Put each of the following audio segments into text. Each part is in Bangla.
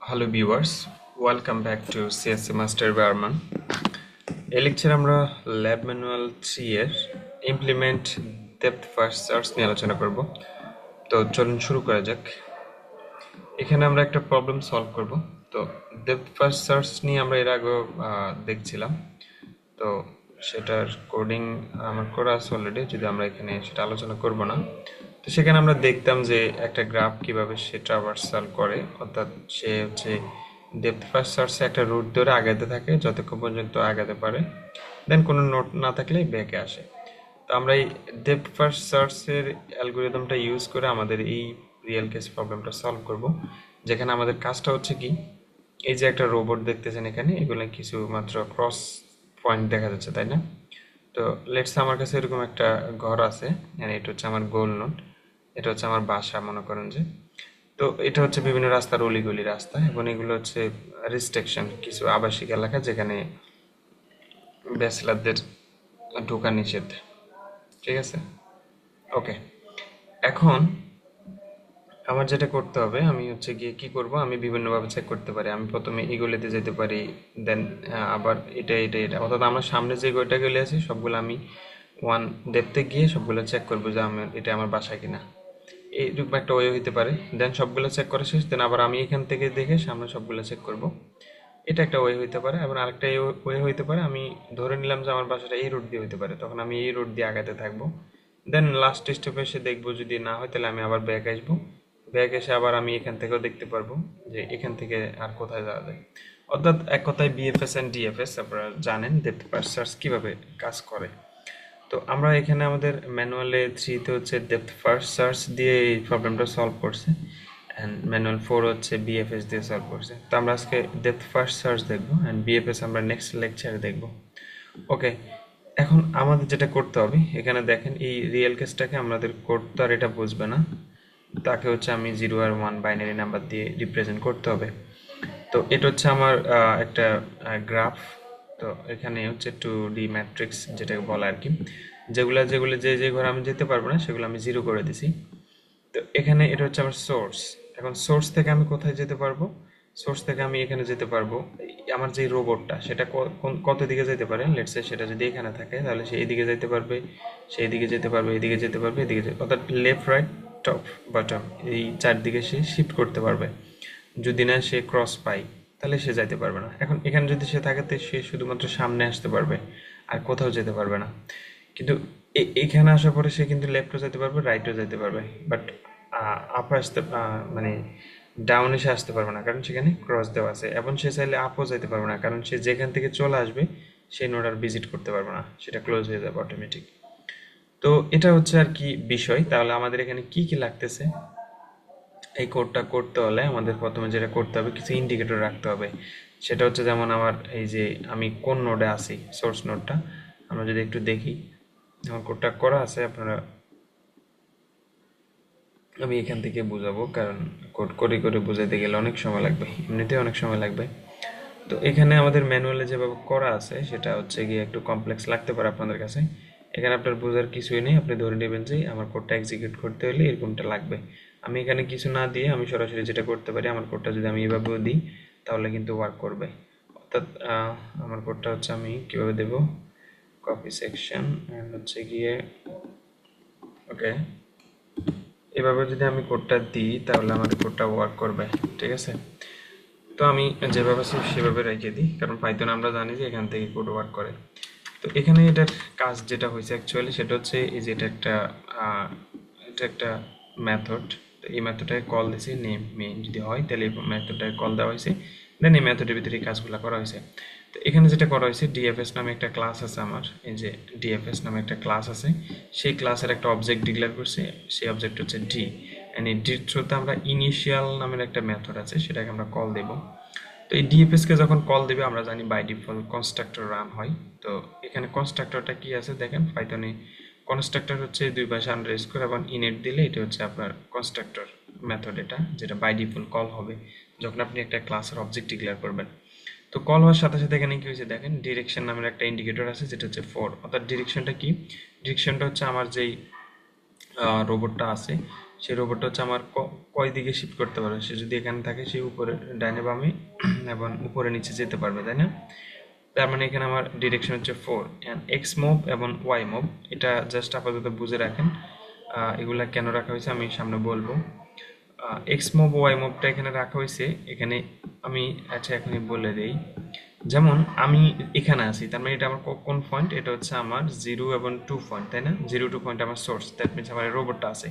Hello viewers, welcome back to CSC Master by Arman. এই লেকচারে আমরা ল্যাব ম্যানুয়াল 3 এর ইমপ্লিমেন্ট ডেপথ ফার্স্ট সার্চ নিয়ে আলোচনা করব। তো চলুন শুরু করা যাক। এখানে আমরা একটা প্রবলেম সলভ করব। তো ডেপথ ফার্স্ট সার্চ নিয়ে আমরা এর আগে দেখছিলাম। তো সেটার কোডিং আমার করা আছে অলরেডি, যদি আমরা এখানে সেটা আলোচনা করব না। তো সেখানে আমরা দেখতাম যে একটা গ্রাফ কিভাবে সে ট্রাভার্সাল করে, অর্থাৎ সে হচ্ছে ডেপথ ফার্স্ট সার্চে একটা রুট ধরে আগাতে থাকে যতক্ষণ পর্যন্ত আগাতে পারে, দেন কোনো নোট না থাকলে ব্যাকে আসে। তো আমরা এই ডেপথ ফার্স্ট সার্চের অ্যালগোরিদমটা ইউজ করে আমাদের এই রিয়েল কেস প্রবলেমটা সলভ করব, যেখানে আমাদের কাজটা হচ্ছে কি, এই যে একটা রোবট দেখতেছেন এখানে, এগুলো কিছু মাত্র ক্রস পয়েন্ট দেখা যাচ্ছে, তাই না? তো লেটস আমার কাছে এরকম একটা ঘর আছে, এটা হচ্ছে আমার গোল নোট, এটা হচ্ছে আমার বাসা মনে করেন যে। তো এটা হচ্ছে বিভিন্ন রাস্তার অলিগলি রাস্তা, এবং এগুলো হচ্ছে রেস্ট্রিকশন, কিছু আবাসিক এলাকা যেখানে ব্যাচেলারদের ঢোকা নিষেধ। ঠিক আছে, ওকে। এখন আমার যেটা করতে হবে, আমি হচ্ছে গিয়ে কি করব, আমি বিভিন্নভাবে চেক করতে পারি। আমি প্রথমে এগুলোতে যেতে পারি, দেন আবার এটা, অর্থাৎ আমার সামনে যে গলি আছে সবগুলো আমি ওয়ান ডেপথে গিয়ে সবগুলো চেক করবো যে আমার এটা আমার বাসা কিনা। এইরকম একটা ওয়ে হইতে পারে। দেন সবগুলো চেক করা শেষ, দেন আবার আমি এখান থেকে দেখে সামনে সবগুলো চেক করব। এটা একটা ওয়ে হইতে পারে। আবার আরেকটা ওয়ে হইতে পারে, আমি ধরে নিলাম যে আমার বাসাটা এই রুট দিয়ে হইতে পারে, তখন আমি এই রুট দিয়ে আগাতে থাকবো। দেন লাস্ট স্টেপে এসে দেখবো, যদি না হয় তাহলে আমি আবার ব্যাক আসবো। ব্যাক এসে আবার আমি এখান থেকেও দেখতে পারবো যে এখান থেকে আর কোথায় যাওয়া যায়। অর্থাৎ এক কথায় বিএফএস অ্যান্ড ডিএফএস আপনারা জানেন ডেপথ ফার্স্ট সার্চ কিভাবে কাজ করে। তো আমরা এখানে আমাদের ম্যানুয়ালে 3 হচ্ছে ডেপথ ফার্স্ট সার্চ দিয়ে এই প্রবলেমটা সলভ করছে, অ্যান্ড ম্যানুয়াল 4 হচ্ছে বিএফএস দিয়ে সলভ করছে। তো আমরা আজকে ডেপথ ফার্স্ট সার্চ দেখবো, অ্যান্ড বিএফএস আমরা নেক্সট লেকচারে দেখবো। ওকে, এখন আমাদের যেটা করতে হবে, এখানে দেখেন এই রিয়েল কেসটাকে আমাদের কোড তো আর এটা বুঝবে না, তাকে হচ্ছে আমি 0 আর 1 বাইনারি নাম্বার দিয়ে রিপ্রেজেন্ট করতে হবে। তো এটা হচ্ছে আমার একটা গ্রাফ। তো এখানে হচ্ছে 2D ম্যাট্রিক্স যেটাকে বলা আর কি, যেগুলো যেগুলো যে ঘরে আমি যেতে পারবো না সেগুলো আমি 0 করে দিছি। তো এখানে এটা হচ্ছে আমার সোর্স। এখন সোর্স থেকে আমি কোথায় যেতে পারবো? সোর্স থেকে আমি এখানে যেতে পারবো, আমার যে রোবটটা সেটা কত দিকে যেতে পারে, লেটস সে সেটা যদি এখানে থাকে তাহলে সে এইদিকে যেতে পারবে, সে এইদিকে যেতে পারবে, এদিকে যেতে পারবে, এদিকে অর্থাৎ লেফট রাইট টপ বটম এই চারদিকে সে শিফট করতে পারবে। যদি না সে ক্রস পাই তাহলে সে যাইতে পারবে না। এখন এখানে যদি সে থাকে তো সে শুধুমাত্র সামনে আসতে পারবে, আর কোথাও যেতে পারবে না। কিন্তু এখানে আসার পরে সে কিন্তু লেফটও যেতে পারবে, রাইটও যেতে পারবে, বাট আপ আসতে মানে ডাউন এসে আসতে পারবে না, কারণ সেখানে ক্রস দেওয়া আছে। এবং সে চাইলে আপও যেতে পারবে না, কারণ সে যেখান থেকে চলে আসবে সেই নোড আর ভিজিট করতে পারবে না, সেটা ক্লোজ হয়ে যাবে অটোমেটিক। তো এটা হচ্ছে আর কি বিষয়। তাহলে আমাদের এখানে কি কি লাগতেছে, এই কোডটা করতে হলে আমাদের প্রথমে যেটা করতে হবে, কিছু ইন্ডিকেটর রাখতে হবে। সেটা হচ্ছে যেমন আমার এই যে আমি কোন নোডে আছি, সোর্স নোডটা আমরা যদি একটু দেখি, আমার কোডটা করা আছে, আপনারা আমি এখান থেকে বুঝাবো, কারণ কোড করে করে বোঝাইতে গেলে অনেক সময় লাগবে, এমনিতেই অনেক সময় লাগবে। তো এখানে আমাদের ম্যানুয়ালে যেভাবে করা আছে সেটা হচ্ছে গিয়ে একটু কমপ্লেক্স লাগতে পারে আপনাদের কাছে। এখানে আপনার বোঝার কিছুই নেই, আপনি ধরে নেবেন যে আমার কোডটা এক্সিকিউট করতে হলে এরকমটা লাগবে। আমি এখানে কিছু না দিয়ে আমি সরাসরি যেটা করতে পারি, আমার কোডটা যদি আমি এভাবেও দিই তাহলে কিন্তু ওয়ার্ক করবে। অর্থাৎ আমার কোডটা হচ্ছে আমি কীভাবে দেবো, কপি সেকশন অ্যান্ড হচ্ছে গিয়ে ওকে, এভাবে যদি আমি কোডটা দিই তাহলে আমার কোডটা ওয়ার্ক করবে। ঠিক আছে, তো আমি যেভাবে সেভাবে রেখে দিই, কারণ পাইথন আমরা জানি যে এখান থেকে কোড ওয়ার্ক করে। তো এখানে এটার কাজ যেটা হয়েছে অ্যাকচুয়ালি সেটা হচ্ছে এই যে এটা একটা মেথড। তো এই মেথডটাকে কল দিয়েছে নেম মেইন, যদি হয় তাহলে এই মেথডটাকে কল দেওয়া হয়েছে, দেন এই মেথডের ভিতরে এই কাজগুলো করা হয়েছে। তো এখানে যেটা করা হয়েছে, ডিএফএস নামে একটা ক্লাস আছে আমার, এই যে ডিএফএস নামে একটা ক্লাস আছে, সেই ক্লাসের একটা অবজেক্ট ডিক্লেয়ার করছে, সেই অবজেক্ট হচ্ছে ডি, অ্যান্ড এই ডির থ্রুতে আমরা ইনিশিয়াল নামের একটা মেথড আছে সেটাকে আমরা কল দেব। তো এই ডিএফএসকে যখন কল দেবে আমরা জানি বাই ডিফল্ট কনস্ট্রাক্টর রান হয়। তো এখানে কনস্ট্রাক্টরটা কি আছে দেখেন, পাইথনে কনস্ট্রাক্টর হচ্ছে দুই পাশে আন্ডারস্কোর এবং ইনেট দিলে এটা হচ্ছে আপনার কনস্ট্রাক্টর মেথড, এটা যেটা বাই ডিফল্ট কল হবে যখন আপনি একটা ক্লাসের অবজেক্ট ডিক্লেয়ার করবেন। তো কল হওয়ার সাথে সাথে এখানে কি হয়েছে দেখেন, ডিরেকশন নামের একটা ইন্ডিকেটর আছে যেটা হচ্ছে 4। অর্থাৎ ডিরেকশনটা কি, ডিরেকশনটা হচ্ছে আমার যেই রোবটটা আছে সেই রোবটটা হচ্ছে আমার কয় দিকে শিফট করতে পারবে, সে যদি এখানে থাকে সে উপরে ডাইনে বামে এবং উপরে নিচে যেতে পারবে, তাই না? তার মানে এখানে আমার ডিরেকশন হচ্ছে 4 অ্যান্ড এক্স মুভ এবং ওয়াই মুভ, এটা জাস্ট আপাতত বুঝে রাখেন। এগুলা কেন রাখা হয়েছে আমি সামনে বলবো। এক্স মুভ ওয়াই মুভটা এখানে রাখা হয়েছে, এখানে আমি আচ্ছা এখানে বলে দেই। যেমন আমি এখানে আছি, তার মানে এটা আমার কোন পয়েন্ট, এটা হচ্ছে আমার 0 এবং 2 পয়েন্ট, তাই না? 0 2 পয়েন্ট আমার সোর্স, দ্যাট মিনস আমার রোবটটা আছে।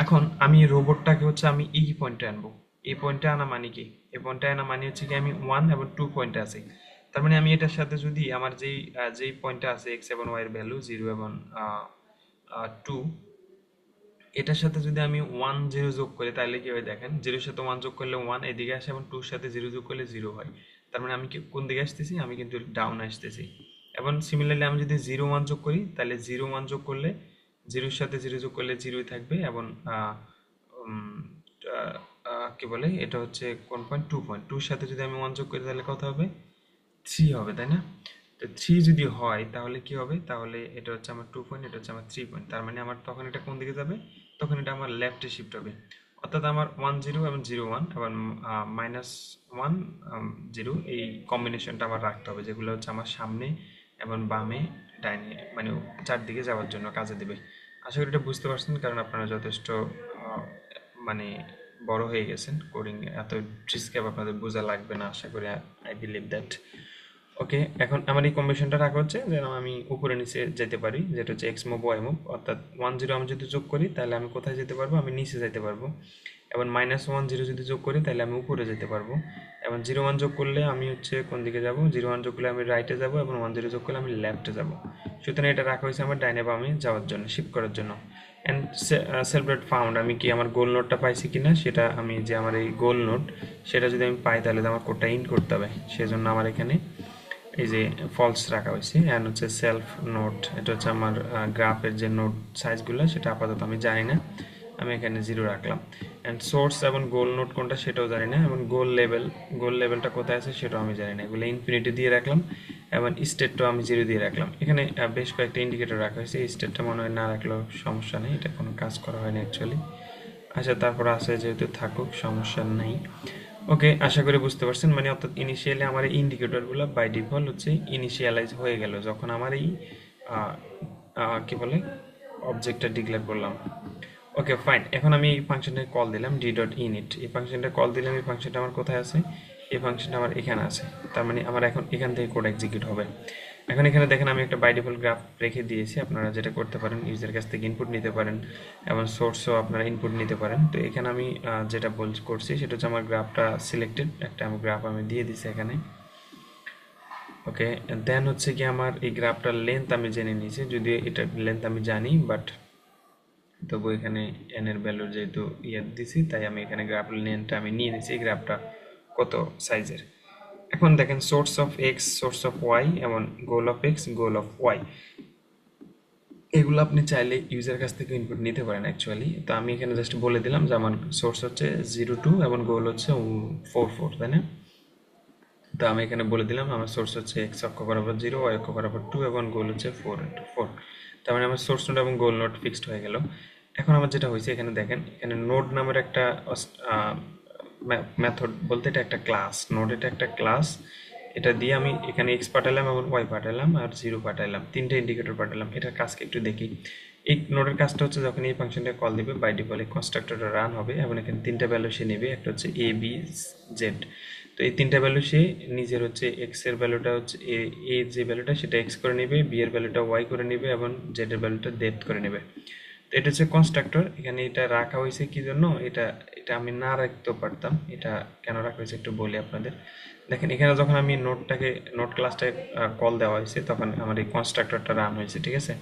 এখন আমি রোবটটাকে হচ্ছে আমি এই পয়েন্টে আনবো। এই পয়েন্টে আনা মানে কি, এই পয়েন্টে আনা মানে হচ্ছে কি আমি 1 এবং 2 পয়েন্টে আছি। তার মানে আমি এটার সাথে যদি আমার যেই পয়েন্টে আছে এক্স এবং ওয়াই এর ভ্যালু 0 এবং 2, এটার সাথে যদি আমি 1 0 যোগ করি তাহলে কি হয় দেখেন, 0 এর সাথে 1 যোগ করলে 1 এদিকে আসে এবং 2 এর সাথে 0 যোগ করলে 0 হয়। তার মানে আমি কোন দিকে আসতেছি, আমি কিন্তু ডাউন আসতেছি। এবং সিমিলারলি আমি যদি 0 1 যোগ করি তাহলে 0 1 যোগ করলে 0 এর সাথে 0 যোগ করলে 0ই থাকবে এবং উম, আহ, কি বলে এটা হচ্ছে কোন পয়েন্ট, 2 পয়েন্ট, 2 এর সাথে যদি আমি 1 যোগ করি তাহলে কত হবে, 3 হবে, তাই না? তো 3 যদি হয় তাহলে কি হবে, তাহলে এটা হচ্ছে আমার 2 পয়েন্ট, এটা হচ্ছে আমার 3 পয়েন্ট, তার মানে আমার তখন এটা কোন দিকে যাবে, তখন এটা আমার লেফটে শিফট হবে। অর্থাৎ আমার 1 0 এবং 0 1 এবং -1 0 এই কম্বিনেশনটা আমার রাখতে হবে, যেগুলো হচ্ছে আমার সামনে এবং বামে ডাইনে মানে চারদিকে যাওয়ার জন্য কাজে দেবে। আশা করি এটা বুঝতে পারছেন, কারণ আপনারা যথেষ্ট আহ, মানে বড় হয়ে গেছেন, কোডিং এত ট্রিক্স আপনাদের বোঝা লাগবে না আশা করি, আই বিলিভ দ্যাট। ওকে, এখন আমার এই কম্বিনেশনটা রাখা হচ্ছে যেন আমি উপরে নিচে যেতে পারি, যেটা হচ্ছে এক্স মুভ ওয়াই মুভ। অর্থাৎ 1 0 আমি যদি যোগ করি তাহলে আমি কোথায় যেতে পারবো, আমি নিচে যেতে পারবো। এবং -1 0 যদি যোগ করি তাহলে আমি উপরে যেতে পারবো। এবং 0 1 যোগ করলে আমি হচ্ছে কোন দিকে যাব, 0 1 যোগ করলে আমি রাইটে যাব এবং 1 0 যোগ করলে আমি লেফটে যাব। সুতরাং এটা রাখা হয়েছে আমার ডাইনে বামে যাওয়ার জন্য, শিফট করার জন্য। অ্যান্ড সেলিব্রেট ফাউন্ড, আমি কি আমার গোল নোটটা পাইছি কিনা সেটা, আমি যে আমার এই গোল নোট সেটা যদি আমি পাই তাহলে তো আমার কোডটা ইন করতে হবে, সেজন্য আমার এখানে এই যে ফলস রাখা হয়েছে। অ্যান্ড হচ্ছে সেলফ নোট, এটা হচ্ছে আমার গ্রাফের যে নোট সাইজগুলো সেটা আপাতত আমি জানি না, আমি এখানে 0 রাখলাম। অ্যান্ড সোর্স এবং গোল নোট কোনটা সেটাও জানি না, এবং গোল লেভেলটা কোথায় আছে সেটাও আমি জানি না, এগুলো ইনফিনিটি দিয়ে রাখলাম। এবং স্টেটটাও আমি 0 দিয়ে রাখলাম। এখানে বেশ কয়েকটা ইন্ডিকেটর রাখা হয়েছে, এই স্টেটটা মনে হয় না রাখলেও সমস্যা নেই, এটা কোনো কাজ করা হয়নি অ্যাকচুয়ালি। আচ্ছা, তারপর আছে যেহেতু থাকুক, সমস্যা নেই। ওকে, আশা করি বুঝতে পারছেন। মানে অর্থাৎ ইনিশিয়ালি আমার এই ইন্ডিকেটরগুলো বাই ডিফল্ট হচ্ছে ইনিশিয়ালাইজ হয়ে গেল যখন আমার এই আহ, কি বলে অবজেক্টটা ডিক্লেয়ার করলাম। ওকে ফাইন, এখন আমি এই ফাংশনটাকে কল দিলাম d.init, এই ফাংশনটা কল দিলাম, এই ফাংশনটা আমার কোথায় আছে, এই ফাংশনটা আমার এখানে আছে। তার মানে আমার এখন এখান থেকে কোড এক্সিকিউট হবে। এখন এখানে দেখেন আমি একটা বাই ডিফল্ট গ্রাফ রেখে দিয়েছি, আপনারা যেটা করতে পারেন ইউজার কাছ থেকে ইনপুট নিতে পারেন এবং সোর্সও আপনারা ইনপুট নিতে পারেন। তো এখানে আমি যেটা করছি সেটা হচ্ছে আমার গ্রাফটা সিলেক্টেড, একটা আমার গ্রাফ আমি দিয়ে দিছি এখানে। ওকে, দেন হচ্ছে কি আমার এই গ্রাফটার লেন্থ আমি জেনে নিয়েছি, যদিও এটার লেন্থ আমি জানি, বাট তবু এখানে এন এর ভ্যালু যেহেতু দিছি তাই আমি এখানে গ্রাফ লেন্থটা আমি নিয়ে নিয়েছি, গ্রাফটা কত সাইজের। এখন দেখেন source of X, source of Y এবং goal of X, goal of Y, এগুলো আপনি চাইলে ইউজার কাছ থেকে ইনপুট নিতে পারেন অ্যাকচুয়ালি। তো আমি এখানে জাস্ট বলে দিলাম যে আমার সোর্স হচ্ছে 0 2 এবং গোল হচ্ছে 4 4, তাই না? তো আমি এখানে বলে দিলাম আমার সোর্স হচ্ছে এক্স অক্ষ বরাবর 0, ওয়াই অক্ষ বরাবর 2 এবং গোল হচ্ছে 4 4। তার মানে আমার সোর্স নোড এবং গোল নোড ফিক্সড হয়ে গেল। এখন আমার যেটা হয়েছে এখানে দেখেন, এখানে নোড নামের একটা মেথড বলতে এটা একটা ক্লাস, নোড এটা একটা ক্লাস। এটা দিয়ে আমি এখানে এক্স পাঠালাম এবং ওয়াই পাঠালাম আর 0 পাঠালাম, তিনটে ইন্ডিকেটর পাঠালাম। এটার কাজকে একটু দেখি। এই নোডের কাজটা হচ্ছে যখন এই ফাংশনটা কল দিবে বাই ডিফল্ট কনস্ট্রাক্টরটা রান হবে এবং এখানে তিনটা ভ্যালু সে নেবে, একটা হচ্ছে এ বি জেড। তো এই তিনটা ভ্যালু সে নিজের হচ্ছে এক্স এর ভ্যালুটা হচ্ছে এ যে ভ্যালুটা সেটা এক্স করে নেবে, বি এর ভ্যালুটা ওয়াই করে নেবে এবং জেড এর ভ্যালুটা ডেপ্থ করে নেবে। তো এটা হচ্ছে কনস্ট্রাক্টর। এখানে এটা রাখা হয়েছে কি জন্য, এটা এটা আমি না রাখতেও পারতাম, এটা কেন রাখা হয়েছে একটু বলি আপনাদের। দেখেন এখানে যখন আমি নোট ক্লাসটায় কল দেওয়া হয়েছে তখন আমার এই কনস্ট্রাক্টরটা রান হয়েছে, ঠিক আছে?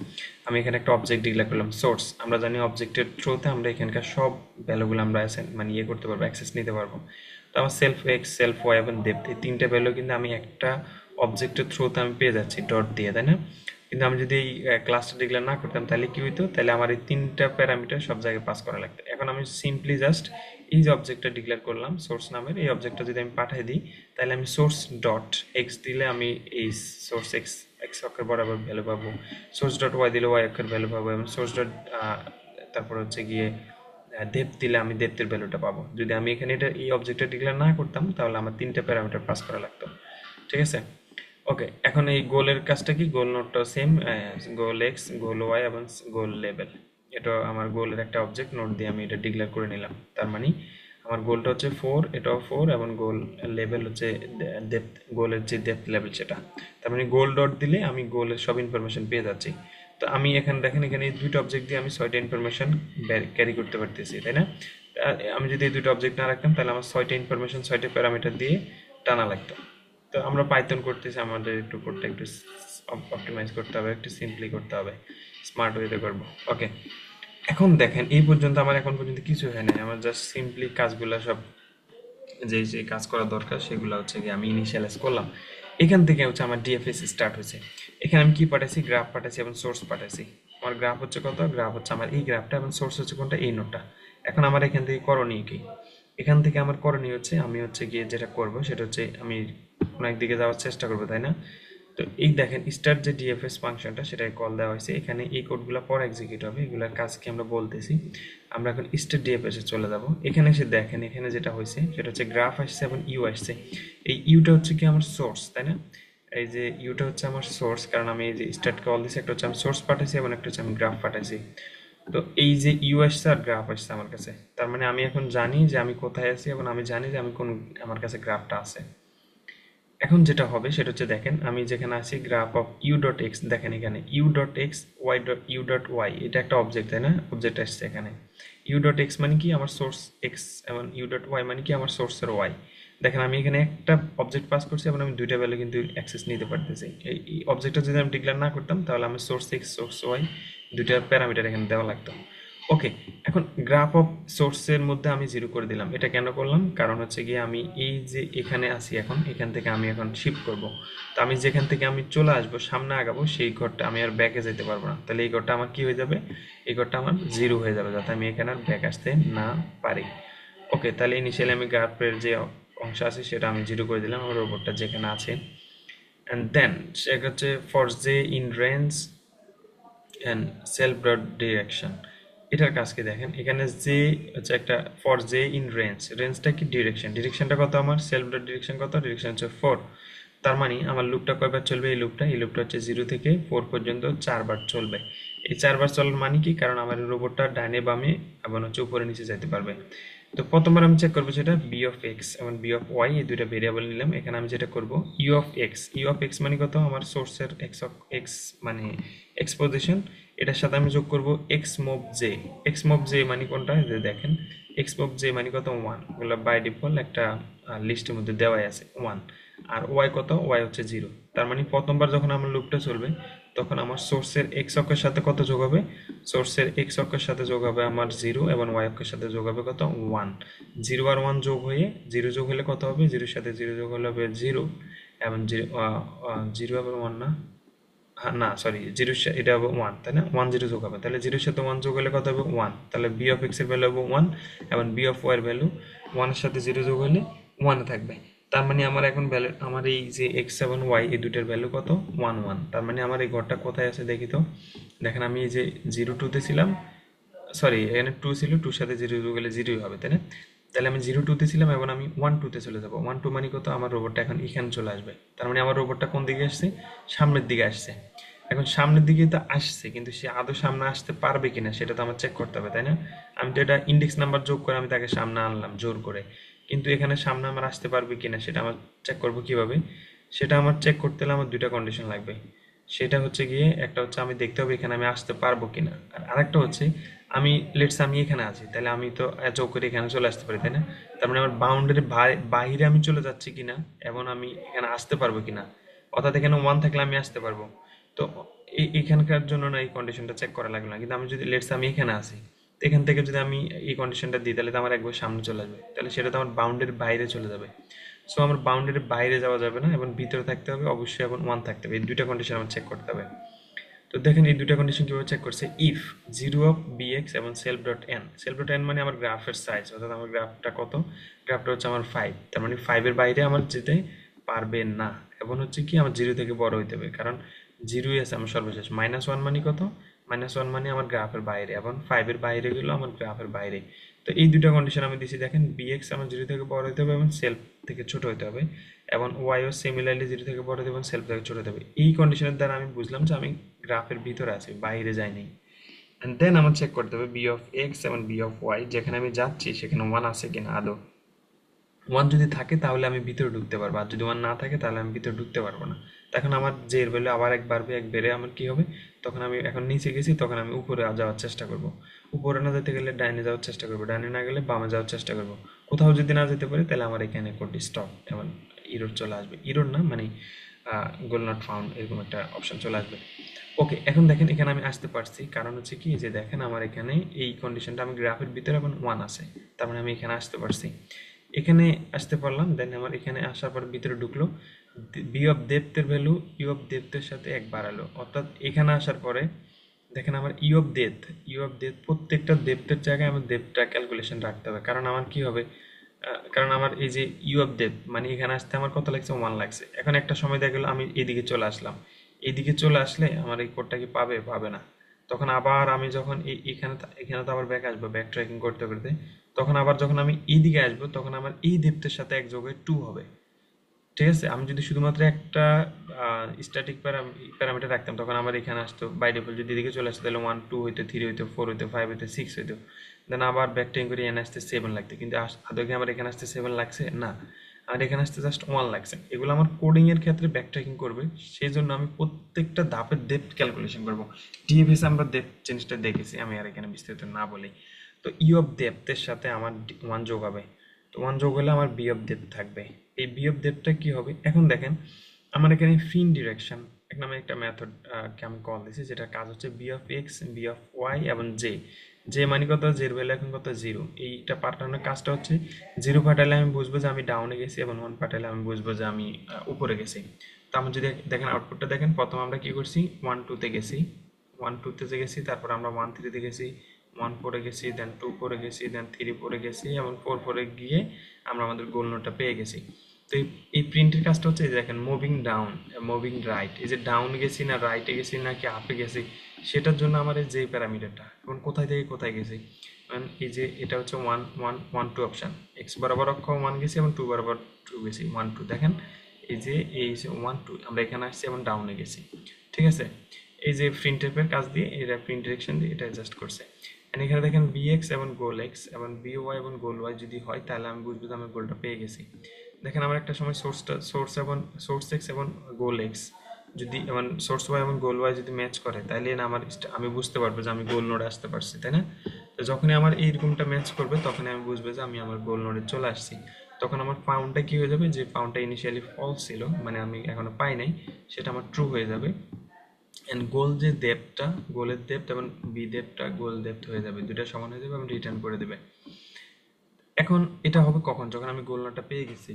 আমি এখানে একটা অবজেক্ট ডিক্লেয়ার করলাম সোর্স। আমরা জানি অবজেক্টের থ্রুতে আমরা এখানকার সব ভ্যালুগুলো আমরা মানে ইয়ে করতে পারবো, অ্যাক্সেস নিতে পারবো। তো আমার সেলফ এক্স, সেলফ ওয়াই এবং ডেপথ, এই তিনটে ভ্যালু কিন্তু আমি একটা অবজেক্টের থ্রুতে আমি পেয়ে যাচ্ছি ডট দিয়ে, তাই না? কিন্তু আমি যদি এই ক্লাসটা ডিক্লেয়ার না করতাম তাহলে কি হইতো, তাহলে আমার এই তিনটা প্যারামিটার সব জায়গায় পাস করা লাগতো। এখন আমি সিম্পলি জাস্ট এই যে অবজেক্টটা ডিক্লেয়ার করলাম সোর্স নামের, এই অবজেক্টটা যদি আমি পাঠিয়ে দিই তাহলে আমি সোর্স ডট এক্স দিলে আমি এই সোর্স এক্স এক্স অক্ষের বরাবর ভ্যালু পাবো, সোর্স ডট ওয়াই দিলে ওয়াই অক্ষের ভ্যালু পাবো, এবং সোর্স ডট তারপর হচ্ছে গিয়ে ডেপথ দিলে আমি ডেপথের ভ্যালুটা পাবো। যদি আমি এখানে এটা এই অবজেক্টটা ডিক্লেয়ার না করতাম তাহলে আমার তিনটা প্যারামিটার পাস করা লাগতো। ঠিক আছে, ওকে। এখন এই গোলের কাজটা কি, গোল নোটটা সেম, গোল এক্স, গোল ওয়াই এবং গোল লেভেল। এটা আমার গোলের একটা অবজেক্ট নোট দিয়ে আমি এটা ডিক্লেয়ার করে নিলাম। তার মানে আমার গোলটা হচ্ছে 4, এটাও 4, এবং গোল লেভেল হচ্ছে ডেপথ, গোলের যে ডেপথ লেভেল সেটা। তার মানে গোল ডট দিলে আমি গোলের সব ইনফরমেশন পেয়ে যাচ্ছি। তো আমি এখানে দেখেন, এখানে এই দুইটা অবজেক্ট দিয়ে আমি 6টা ইনফরমেশন ক্যারি করতে পারতেছি, তাই না? আমি যদি এই দুটো অবজেক্ট না রাখতাম তাহলে আমার 6টা ইনফরমেশন 6টা প্যারামিটার দিয়ে টানা লাগতো। তো আমরা পাইথন করতেছি, আমাদের একটু কোডটা একটু অপটিমাইজ করতে হবে, একটু সিম্পলি করতে হবে, স্মার্ট ওয়েতে করবো। ওকে, এখন দেখেন এই পর্যন্ত আমার এখন পর্যন্ত কিছু হয় নাই, আমার জাস্ট সিম্পলি কাজগুলো সব যে যে কাজ করা দরকার সেগুলো হচ্ছে কি আমি ইনিশিয়ালাইজ করলাম। এখান থেকে হচ্ছে আমার ডিএফএস স্টার্ট হয়েছে। এখানে আমি কি পাঠাইছি, গ্রাফ পাঠাইছি এবং সোর্স পাঠাইছি। আমার গ্রাফ হচ্ছে কত, গ্রাফ হচ্ছে আমার এই গ্রাফটা, এবং সোর্স হচ্ছে কোনটা, এই নোটটা। এখন আমার এখান থেকে করণীয় কি, এখান থেকে আমার করণীয় হচ্ছে আমি হচ্ছে গিয়ে যেটা করব সেটা হচ্ছে আমি কোনো একদিকে যাওয়ার চেষ্টা করবো, তাই না? তো এই দেখেন স্টার্ট যে ডিএফএস ফাংশনটা সেটাকে কল দেওয়া হয়েছে, এখানে এই কোডগুলো পর এক্সিকিউট হবে, এগুলোর কাজ কি আমরা বলতেছি। আমরা এখন স্টার্ট ডিএফএস এ চলে যাব। এখানে এসে দেখেন এখানে যেটা হয়েছে সেটা হচ্ছে গ্রাফ আসছে এবং ইউ আসছে। এই ইউটা হচ্ছে কি আমার সোর্স, তাই না? এই যে ইউটা হচ্ছে আমার সোর্স, কারণ আমি এই যে স্টার্ট কল দিছি, একটা হচ্ছে আমি সোর্স পাঠাইছি এবং একটা হচ্ছে আমি গ্রাফ পাঠাইছি। তো এই যে ইউ আসছে আর গ্রাফ আসছে আমার কাছে, তার মানে আমি এখন জানি যে আমি কোথায় আছি এবং আমি জানি যে আমি কোন, আমার কাছে গ্রাফটা আছে। এখন যেটা হবে সেটা হচ্ছে দেখেন আমি যেখানে আছি graph of u dot x, দেখেন এখানে u dot x, y dot u dot y, এটা একটা অবজেক্ট, তাই না? অবজেক্ট আসছে এখানে। ইউ ডট এক্স মানে কি আমার সোর্স এক্স, এবং ইউ ডট ওয়াই মানে কি আমার সোর্সের ওয়াই। দেখেন আমি এখানে একটা অবজেক্ট পাস করছি এবং আমি দুইটা ভ্যালু কিন্তু অ্যাক্সেস নিতে পারতেছি। এই অবজেক্টটা যদি আমি ডিক্লেয়ার না করতাম তাহলে আমার সোর্স এক্স, সোর্স ওয়াই দুইটা প্যারামিটার এখানে দেওয়া লাগতো। ওকে, এখন গ্রাফ অফ সোর্সের মধ্যে আমি জিরো করে দিলাম। এটা কেন করলাম, কারণ হচ্ছে গিয়ে আমি এই যে এখানে আছি এখন, এখান থেকে আমি এখন শিফট করব। তো আমি যেখান থেকে আমি চলে আসবো সামনে আগাবো সেই ঘরটা আমি আর ব্যাকে যেতে পারবো না, তাহলে এই ঘরটা আমার কি হয়ে যাবে, এই ঘরটা আমার জিরো হয়ে যাবে, যাতে আমি এখানে আর ব্যাক আসতে না পারি। ওকে, তাহলে ইনিশিয়ালি আমি গ্রাফের যে অংশ আছে সেটা আমি জিরো করে দিলাম, আমার রোবটটা যেখানে আছে। অ্যান্ড দেন সেটা হচ্ছে for J in range and self dot direction. এটার কাজ কি দেখেন, এখানে যে হচ্ছে একটা ফর জে ইন রেঞ্জ, রেঞ্জটা কি, ডিরেকশন, ডিরেকশনটা কত আমার, সেলফ ডট ডিরেকশন কত, ডিরেকশন হচ্ছে 4। তার মানে আমার লুপটা কয়বার চলবে, এই লুপটা হচ্ছে 0 থেকে 4 পর্যন্ত 4বার চলবে। এই 4বার চলার মানে কি, কারণ আমার রোবটটা ডানে বামে এবং হচ্ছে উপরে নিচে যেতে পারবে। তো প্রথমবার আমি চেক করবো যেটা বি অফ এক্স এবং বি অফ ওয়াই, এই দুইটা ভেরিয়েবল নিলাম। এখানে আমি যেটা করব u of x, u of x মানে কত, আমার সোর্সের এক্স অফ এক্স মানে এক্স পজিশন, এটার সাথে আমি যোগ করব x move j. X move j মানে কোনটা, যে দেখেন এক্স মুভ জে মানে কত 1, এগুলো বাই ডিফল্ট একটা লিস্টের মধ্যে দেওয়াই আছে 1। আর ওয়াই কত, ওয়াই হচ্ছে 0। তার মানে প্রথমবার যখন আমার লুপটা চলবে তখন আমার সোর্সের এক্স অক্ষের সাথে কত যোগ হবে, সোর্সের এক্স অক্ষের সাথে যোগ হবে আমার 0, এবং ওয়াই অক্ষের সাথে যোগ হবে কত 1। 0 আর 1 যোগ হয়ে 0 যোগ হলে কত হবে, 0 সাথে 0 যোগ হলে হবে 0, এবং 0 এবং 1 না, হ্যাঁ না সরি, 0 এটা হবে 1, তাই না? 1 0 যোগ হবে, তাহলে 0 সাথে 1 যোগ হলে কত হবে 1, তাহলে বি অফ এক্স এর ভ্যালু হবে 1, এবং বি অফ ওয়াই এর ভ্যালু 1 এর সাথে 0 যোগ হলে 1 থাকবে। তার মানে আমার এখন ভ্যালু, আমার এই যে এক্স এবং ওয়াই এই দুটোর ভ্যালু কত 1 1। তার মানে আমার এই ঘরটা কোথায় আছে দেখি তো। দেখেন আমি এই যে 0 2 তে ছিলাম, সরি এখানে 2 ছিল, 2 সাথে 0 যোগ হলে 0 হবে, তাই না? তাহলে আমি 0 2 তে ছিলাম এবং আমি 1 2 তে চলে যাবো। 1 2 মানে কত, আমার রোবটটা এখন এখানে চলে আসবে। তার মানে আমার রোবটটা কোন দিকে আসছে, সামনের দিকে আসছে। এখন সামনের দিকে তো আসছে, কিন্তু সে আদৌ সামনে আসতে পারবে কিনা সেটা তো আমার চেক করতে হবে, তাই না? আমি তো এটা ইন্ডেক্স নাম্বার যোগ করে আমি তাকে সামনে আনলাম জোর করে, কিন্তু এখানে সামনে আমার আসতে পারবে কিনা সেটা আমার চেক করবো কিভাবে। সেটা আমার চেক করতে হলে আমার দুইটা কন্ডিশন লাগবে। সেটা হচ্ছে গিয়ে একটা হচ্ছে আমি দেখতে হবে এখানে আমি আসতে পারবো কিনা, আর আরেকটা হচ্ছে আমি লেটস আমি এখানে আছি, তাহলে আমি তো যোগ করে এখানে চলে আসতে পারি, তাই না? তার মানে আমার বাউন্ডারি বাইরে আমি চলে যাচ্ছি কিনা এবং আমি এখানে আসতে পারবো কিনা, অর্থাৎ এখানে 1 থাকলে আমি আসতে পারবো। তো এখানকার জন্য না এই কন্ডিশনটা চেক করা লাগবে না, কিন্তু আমি যদি লেটস আমি এখানে আসি, তো এখান থেকে যদি আমি এই কন্ডিশনটা দিই তাহলে তো আমার একবার সামনে চলে আসবে, তাহলে সেটা তো আমার বাউন্ডারির বাইরে চলে যাবে। সো আমার বাউন্ডারির বাইরে যাওয়া যাবে না এবং ভিতরে থাকতে হবে অবশ্যই, এবং 1 থাকতে হবে। এই দুইটা কন্ডিশন আমার চেক করতে হবে। তো দেখেন এই দুইটা কন্ডিশন কিভাবে চেক করছে, ইফ 0 অফ bx এবং self dot N, self dot N মানে আমার গ্রাফের সাইজ, অর্থাৎ আমার গ্রাফটা কত, গ্রাফটা হচ্ছে আমার 5, তার মানে 5 এর বাইরে আমার যেতে পারবে না। এবং হচ্ছে কি আমার 0 থেকে বড় হইতে হবে, কারণ 0 আছে আমার সর্বশেষ, -1 মানে কত, -1 মানে আমার গ্রাফের বাইরে, এবং 5 এর বাইরে গেল আমার গ্রাফের বাইরে। তো এই দুটো কন্ডিশন আমি দিছি। দেখেন bx আমার 0 থেকে বড় হতে হবে এবং সেলফ থেকে ছোট হতে হবে, এবং y ও সিমিলারলি 0 থেকে বড় হতে হবে এবং সেলফ থেকে ছোট হতে হবে। এই কন্ডিশনের দ্বারা আমি বুঝলাম যে আমি গ্রাফের ভিতরে আছি, বাইরে যাইনি। এন্ড দেন আমার চেক করতে হবে b অফ x এবং b অফ y, যেখানে আমি যাচ্ছি সেখানে 1 আছে কিনা আদৌ। 1 যদি থাকে তাহলে আমি ভিতরে ঢুকতে পারবো, আর যদি 1 না থাকে তাহলে আমি ভিতরে ঢুকতে পারবো না। তখন আমার যে এর ভ্যালু আবার এক বাড়বে, এক বেড়ে আমার কি হবে, তখন আমি এখন নিচে গেছি, তখন আমি উপরে যাওয়ার চেষ্টা করব। উপরে না যেতে গেলে ডাইনে যাওয়ার চেষ্টা করবো, ডাইনে না গেলে বামে যাওয়ার চেষ্টা করবো। কোথাও যদি না যেতে পারি তাহলে আমার এখানে কোডটি স্টপ এবং ইরর চলে আসবে। ইরর না মানে গোল নট ফাউন্ড এরকম একটা অপশন চলে আসবে। ওকে, এখন দেখেন এখানে আমি আসতে পারছি, কারণ হচ্ছে কি যে দেখেন আমার এখানে এই কন্ডিশনটা আমি গ্রাফের ভিতরে এখন 1 আছে, তার মানে আমি এখানে আসতে পারছি। এখানে আসতে পারলাম, দেন আমার এখানে আসার পর ভিতরে ঢুকলো, বি অফ ডেপথের ভ্যালু ইউ অফ ডেপথের সাথে এক বাড়ালো, অর্থাৎ এখানে আসার পরে দেখেন আমার ইউ অফ ডেপথ প্রত্যেকটা ডেপথের জায়গায় আমার ডেপথটা ক্যালকুলেশন রাখতে হবে, কারণ আমার কি হবে, কারণ আমার এই যে ইউ অফ ডেপথ মানে এখানে আসতে আমার কত লাগছে, 1 লাগছে। এখন একটা সময় দেখা গেলো আমি এদিকে চলে আসলাম, এইদিকে চলে আসলে আমার এই কোডটা কি পাবে, পাবে না। তখন আবার আমি যখন এখানে এখানে তো আবার ব্যাক আসবো, ব্যাক ট্র্যাকিং করতে করতে, তখন আবার যখন আমি এইদিকে আসবো তখন আমার এই ডেপথের সাথে এক যোগে 2 হবে। ঠিক আছে, আমি যদি শুধুমাত্র একটা স্ট্যাটিক প্যারামিটার রাখতাম তখন আমার এখানে আসতো বাই ডিফল্ট, যদি এদিকে চলে আসতো তাহলে 1 2 হইতো, 3 হইতো, 4 হইতো, 5 হইতো, 6 হইতো, দেন আবার ব্যাক ট্র্যাকিং করে এখানে আসতে 7 লাগতো। কিন্তু আদৌ কি আমার এখানে আসতে 7 লাগছে না, আমার এখানে আসতে জাস্ট 1 লাগছে। এগুলো আমার কোডিং এর ক্ষেত্রে ব্যাক ট্র্যাকিং করবে, সেই জন্য আমি প্রত্যেকটা ধাপের ডেপথ ক্যালকুলেশন করবো। ডিএফএস আমরা ডেপথ জিনিসটা দেখেছি, আমি আর এখানে বিস্তারিত না বলি। তো ইউ অফ ডেপথের সাথে আমার 1 যোগ হবে, তো 1 যোগ হলে আমার বি অফ ডেপথ থাকবে। এই বি অফ ডেপথটা কি হবে, এখন দেখেন আমার এখানে ফিন ডিরেকশন এক নামে একটা মেথড কে আমি কল দিয়েছি, যেটার কাজ হচ্ছে b of x, b of Y এবং জে। যে মানে কত, জের ভ্যালু এখন কত 0, এইটা পাল্টানোর কাজটা হচ্ছে 0 পাঠালে আমি বুঝবো যে আমি ডাউনে গেছি, এবং 1 পাঠালে আমি বুঝবো যে আমি উপরে গেছি। তো আমি যদি দেখেন আউটপুটটা দেখেন, প্রথম আমরা কি করছি, 1 2 তে গেছি, 1 2 তে গেছি, তারপর আমরা 1 3 তে গেছি, 1 4 এ গেছি, দেন 2 4 এ গেছি, দেন 3 4 এ গেছি, এবং 4 4 এ গিয়ে আমরা আমাদের গোল নোটটা পেয়ে গেছি। তো এই প্রিন্টের কাজটা হচ্ছে, এই যে দেখেন মুভিং ডাউন, মুভিং রাইট, এই যে ডাউন গেছি না রাইটে গেছি নাকি আপে গেছি, সেটার জন্য আমার এই যে প্যারামিটারটা এখন কোথায় থেকে কোথায় গেছি, কারণ এই যে এটা হচ্ছে 1 1 1 2 অপশন, এক্স বরাবর অক্ষ 1 গেছি এবং 2 বরাবর 2 গেছি, 1 2 দেখেন এই যে 1 2 আমরা এখানে আসছি এবং ডাউনে গেছি। ঠিক আছে, এই যে প্রিন্ট টাইপের কাজ দিয়ে এটা প্রিন্ট ডিরেকশন দিয়ে এটা অ্যাডজাস্ট করছে। এন্ড এখানে দেখেন বিএক্স এবং গোল এক্স এবং বিওয়াই এবং গোল ওয়াই যদি হয় তাহলে আমি বুঝবো যে আমি গোলটা পেয়ে গেছি। দেখেন আমার একটা সময় সোর্স এক্স এবং গোল এক্স যদি এবং সোর্স ওয়াই এবং গোল ওয়াই যদি ম্যাচ করে তাহলে না আমার আমি বুঝতে পারবো যে আমি গোল নোডে আসতে পারছি, তাই না? তো যখনই আমার এইরকমটা ম্যাচ করবে তখনই আমি বুঝবো যে আমি আমার গোল নোডে চলে আসছি। তখন আমার ফাউন্ডটা কি হয়ে যাবে, যে ফাউন্ডটা ইনিশিয়ালি ফলস ছিল মানে আমি এখনো পাই নাই, সেটা আমার ট্রু হয়ে যাবে। এন্ড গোল যে ডেপথটা, গোলের ডেপথ এবং বি ডেপথটা গোল ডেপথ হয়ে যাবে, দুটো সমান হয়ে যাবে এবং রিটার্ন করে দেবে। এখন এটা হবে কখন, যখন আমি গোল নোটটা পেয়ে গেছি।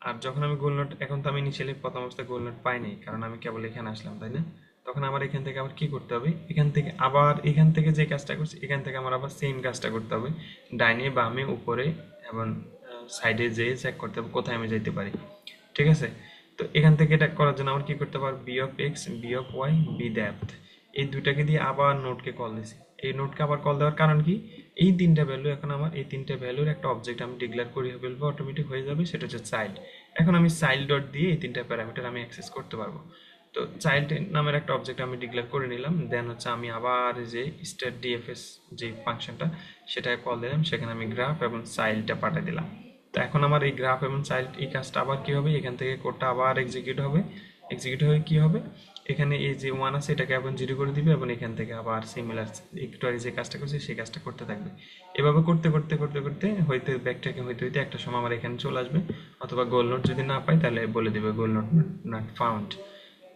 আর যখন আমি গোল নোট, এখন তো আমি ইনিশিয়ালি প্রথম অবস্থায় গোল নোট পাইনি কারণ আমি কেবল এখানে আসলাম, তাই না? তখন আমার এখান থেকে আবার কি করতে হবে, এখান থেকে আবার এখান থেকে যে কাজটা করছি এখান থেকে আমার আবার সেম কাজটা করতে হবে, ডাইনে বামে উপরে এবং সাইডে যেয়ে চেক করতে হবে কোথায় আমি যেতে পারি। ঠিক আছে, তো এখান থেকে এটা করার জন্য আমার কি করতে পারবো, b of x, b of y, b depth, এই দুটাকে দিয়ে আবার নোটকে কল দিছি। এই নোটকে আবার কল দেওয়ার কারণ কি, এই তিনটা ভ্যালু এখন আমার এই তিনটা ভ্যালুর একটা অবজেক্ট আমি ডিক্লেয়ার করে ফেলবো, অটোমেটিক হয়ে যাবে, সেটা হচ্ছে চাইল্ড। এখন আমি চাইল্ড ডট দিয়ে এই তিনটা প্যারামিটার আমি অ্যাক্সেস করতে পারবো। তো চাইল্ড নামের একটা অবজেক্ট আমি ডিক্লেয়ার করে নিলাম, দেন হচ্ছে আমি আবার যে স্টেট ডিএফএস যে ফাংশনটা সেটাকে কল দিলাম, সেখানে আমি গ্রাফ এবং চাইল্ডটা পাঠিয়ে দিলাম। তো এখন আমার এই গ্রাফ এবং চাইল্ড এই কাজটা আবার কি হবে, এখান থেকে কোডটা আবার এক্সিকিউট হবে, এক্সিকিউট হয়ে কি হবে, এখানে এই যে 1 আছে এটাকে এখন 0 করে দিবে এবং এখান থেকে আবার সিমিলার একটু আগে যে কাজটা করছে সেই কাজটা করতে থাকবে। এভাবে করতে করতে করতে করতে হয়তো ব্যাকট্র্যাকিং হইতে হইতে একটা সময় আমার এখানে চলে আসবে, অথবা গোল নোট যদি না পাই তাহলে বলে দিবে গোল নোট নট ফাউন্ড।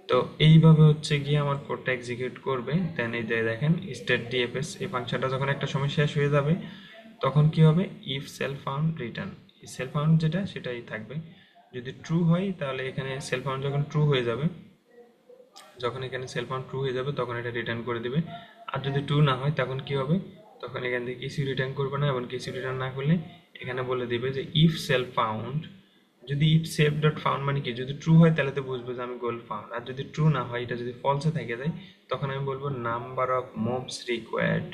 তো এইভাবে হচ্ছে গিয়ে আমার কোডটা এক্সিকিউট করবে। দেন এই যে দেখেন স্টেট ডিএফএস এই ফাংশনটা যখন একটা সময় শেষ হয়ে যাবে তখন কি হবে, if self found return, self found যেটা সেটাই থাকবে। যদি ট্রু হয় তাহলে এখানে সেলফ ফাউন্ড যখন ট্রু হয়ে যাবে, যখন এখানে সেলফ ফাউন্ড ট্রু হয়ে যাবে তখন এটা রিটার্ন করে দিবে। আর যদি ট্রু না হয় তখন কি হবে, তখন এখান থেকে কিছু রিটার্ন করবে না, এবং কিছু রিটার্ন না করলে এখানে বলে দিবে যে ইফ সেলফ ফাউন্ড যদি ইফ সেভ ডট ফাউন্ড মানে কি, যদি ট্রু হয় তাহলে তো বুঝবো যে আমি গোল ফাউন্ড, আর যদি ট্রু না হয়, এটা যদি ফলসে থেকে যায়, তখন আমি বলবো number of moves required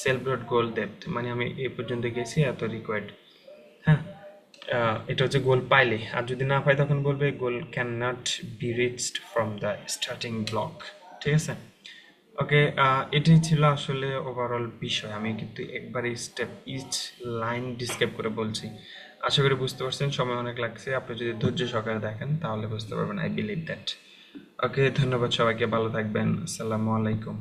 self dot goal depth, মানে আমি এই পর্যন্ত গেছি, এত রিকোয়ার্ড। হ্যাঁ, এটা হচ্ছে গোল পাইলে। আর যদি না পাই তখন বলবে goal can not be reached from the starting block. ঠিক আছে, ওকে। এটাই ছিল আসলে ওভারঅল বিষয়। আমি কিন্তু একবারে স্টেপ ইচ লাইন ডিসক্রাইব করে বলছি। আশা করি বুঝতে পারছেন, সময় অনেক লাগছে, আপনি যদি ধৈর্য সহকারে দেখেন তাহলে বুঝতে পারবেন, আই বিলিভ দ্যাট। ওকে, ধন্যবাদ সবাইকে, ভালো থাকবেন, আসসালামু আলাইকুম।